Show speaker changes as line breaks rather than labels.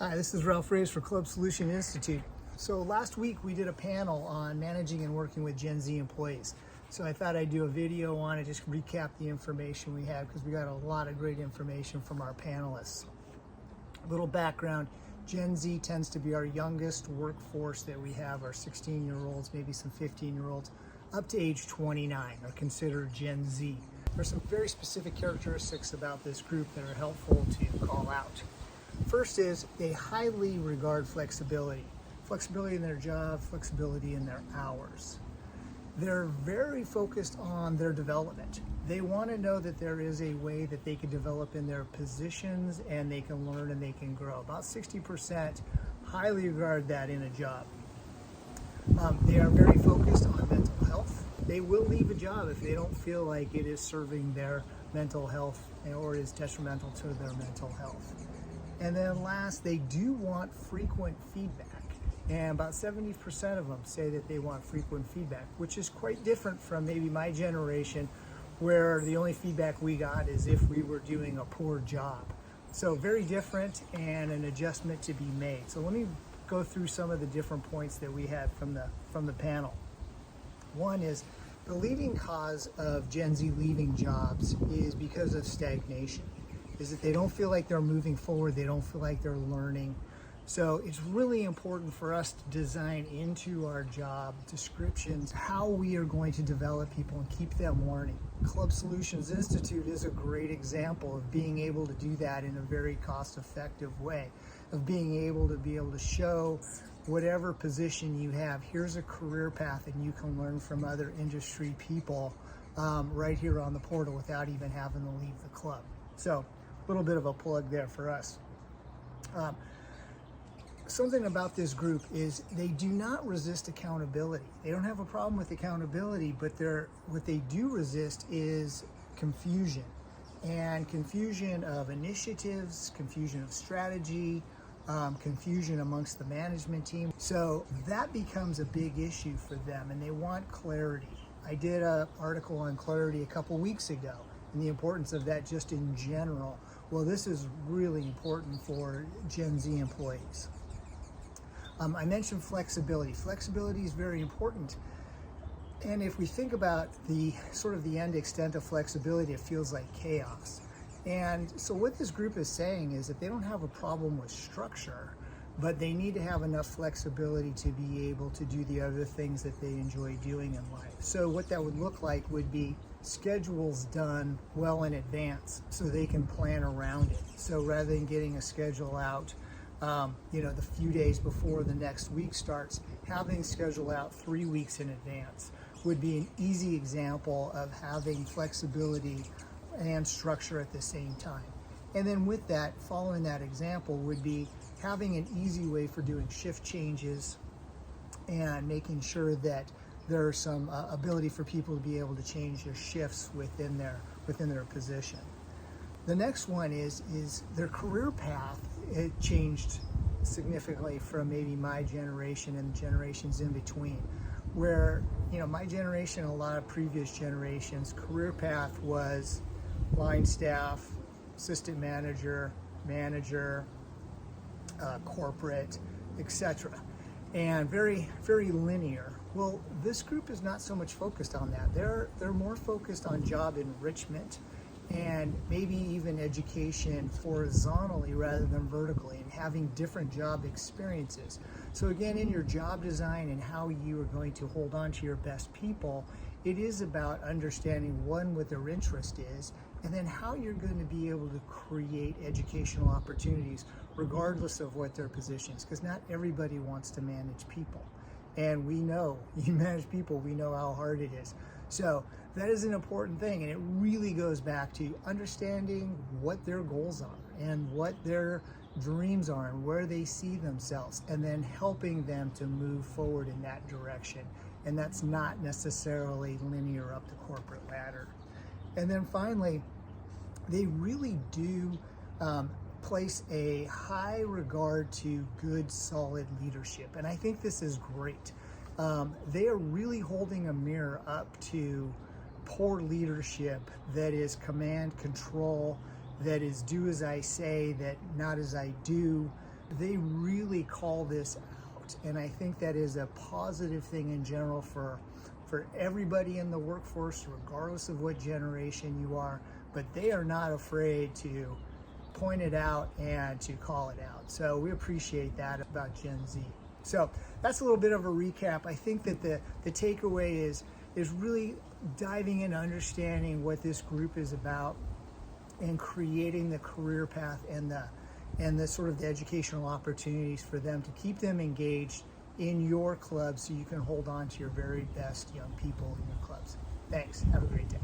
Hi, this is Ralph Raves for Club Solution Institute. So last week we did a panel on managing and working with Gen Z employees. So I thought I'd do a video on it, just recap the information we had because we got a lot of great information from our panelists. A little background, Gen Z tends to be our youngest workforce that we have, our 16-year-olds, maybe some 15-year-olds, up to age 29 are considered Gen Z. There's some very specific characteristics about this group that are helpful to call out. First is they highly regard flexibility. Flexibility in their job, flexibility in their hours. They're very focused on their development. They want to know that there is a way that they can develop in their positions and they can learn and they can grow. About 60% highly regard that in a job. They are very focused on mental health. They will leave a job if they don't feel like it is serving their mental health or is detrimental to their mental health. And then last, they do want frequent feedback. And about 70% of them say that they want frequent feedback, which is quite different from maybe my generation, where the only feedback we got is if we were doing a poor job. So very different and an adjustment to be made. So let me go through some of the different points that we had from the panel. One is the leading cause of Gen Z leaving jobs is because of stagnation. Is that they don't feel like they're moving forward, they don't feel like they're learning. So it's really important for us to design into our job descriptions how we are going to develop people and keep them learning. Club Solutions Institute is a great example of being able to do that in a very cost-effective way, of being able to show whatever position you have, here's a career path and you can learn from other industry people right here on the portal without even having to leave the club. So a little bit of a plug there for us. Something about this group is they do not resist accountability. They don't have a problem with accountability, but what they do resist is confusion. And confusion of initiatives, confusion of strategy, confusion amongst the management team. So that becomes a big issue for them and they want clarity. I did an article on clarity a couple weeks ago and the importance of that just in general. Well, this is really important for Gen Z employees. I mentioned flexibility. Flexibility is very important. And if we think about the end extent of flexibility, it feels like chaos. And so what this group is saying is that they don't have a problem with structure, but they need to have enough flexibility to be able to do the other things that they enjoy doing in life. So what that would look like would be schedules done well in advance so they can plan around it. So rather than getting a schedule out the few days before the next week starts, having schedule out 3 weeks in advance would be an easy example of having flexibility and structure at the same time. And then with that, following that example would be having an easy way for doing shift changes and making sure that there's some ability for people to be able to change their shifts within their position. The next one is their career path. It changed significantly from maybe my generation and the generations in between, where my generation and a lot of previous generations, career path was line staff, assistant manager, corporate, etc. And very, very linear. Well, this group is not so much focused on that. They're more focused on job enrichment and maybe even education horizontally rather than vertically, and having different job experiences. So again, in your job design and how you are going to hold on to your best people, it is about understanding what their interest is, and then how you're going to be able to create educational opportunities regardless of what their position is, because not everybody wants to manage people. And we know, you manage people, we know how hard it is. So that is an important thing, and it really goes back to understanding what their goals are and what their dreams are and where they see themselves, and then helping them to move forward in that direction. And that's not necessarily linear up the corporate ladder. And then finally, they really do place a high regard to good, solid leadership. And I think this is great. They are really holding a mirror up to poor leadership that is command control, that is do as I say, that not as I do, they really call this out. And I think that is a positive thing in general for everybody in the workforce, regardless of what generation you are, but they are not afraid to point it out and to call it out. So we appreciate that about Gen Z. So that's a little bit of a recap. I think that the takeaway is really diving into understanding what this group is about and creating the career path and the sort of the educational opportunities for them to keep them engaged in your club so you can hold on to your very best young people in your clubs. Thanks. Have a great day.